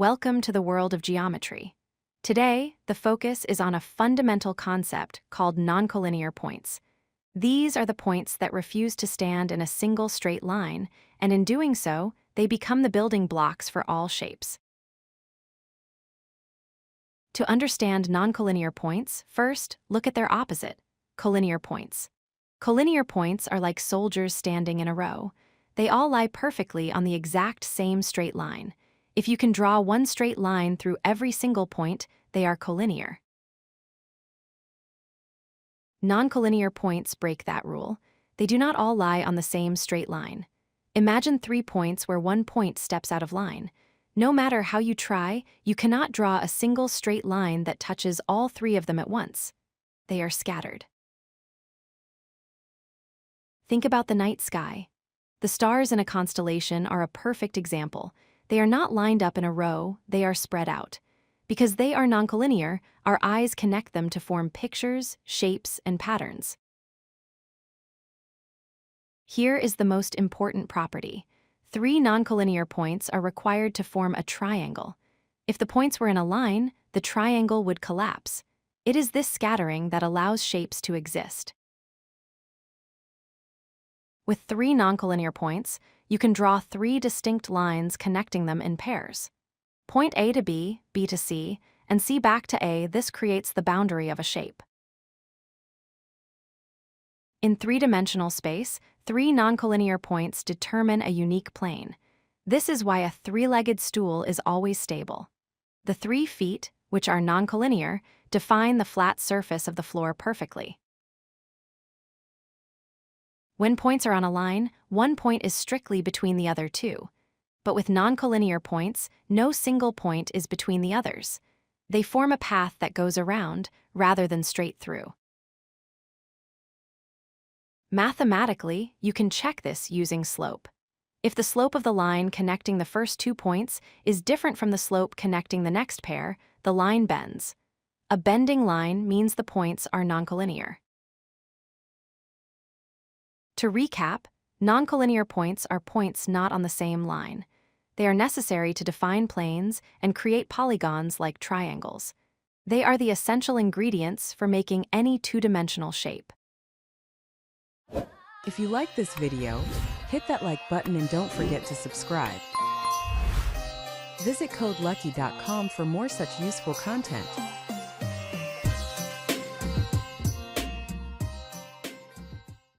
Welcome to the world of geometry. Today, the focus is on a fundamental concept called non-collinear points. These are the points that refuse to stand in a single straight line, and in doing so, they become the building blocks for all shapes. To understand non-collinear points, first, look at their opposite, collinear points. Collinear points are like soldiers standing in a row. They all lie perfectly on the exact same straight line. If you can draw one straight line through every single point, they are collinear. Non-collinear points break that rule. They do not all lie on the same straight line. Imagine 3 points where one point steps out of line. No matter how you try, you cannot draw a single straight line that touches all 3 of them at once. They are scattered. Think about the night sky. The stars in a constellation are a perfect example. They are not lined up in a row, they are spread out. Because they are non-collinear, our eyes connect them to form pictures, shapes, and patterns. Here is the most important property. 3 non-collinear points are required to form a triangle. If the points were in a line, the triangle would collapse. It is this scattering that allows shapes to exist. With 3 non-collinear points, you can draw 3 distinct lines connecting them in pairs. Point A to B, B to C, and C back to A. This creates the boundary of a shape. In 3-dimensional space, 3 non-collinear points determine a unique plane. This is why a 3-legged stool is always stable. The 3 feet, which are non-collinear, define the flat surface of the floor perfectly. When points are on a line, one point is strictly between the other 2. But with non-collinear points, no single point is between the others. They form a path that goes around, rather than straight through. Mathematically, you can check this using slope. If the slope of the line connecting the first 2 points is different from the slope connecting the next pair, the line bends. A bending line means the points are non-collinear. To recap, non-collinear points are points not on the same line. They are necessary to define planes and create polygons like triangles. They are the essential ingredients for making any 2-dimensional shape. If you like this video, hit that like button and don't forget to subscribe. Visit codelucky.com for more such useful content.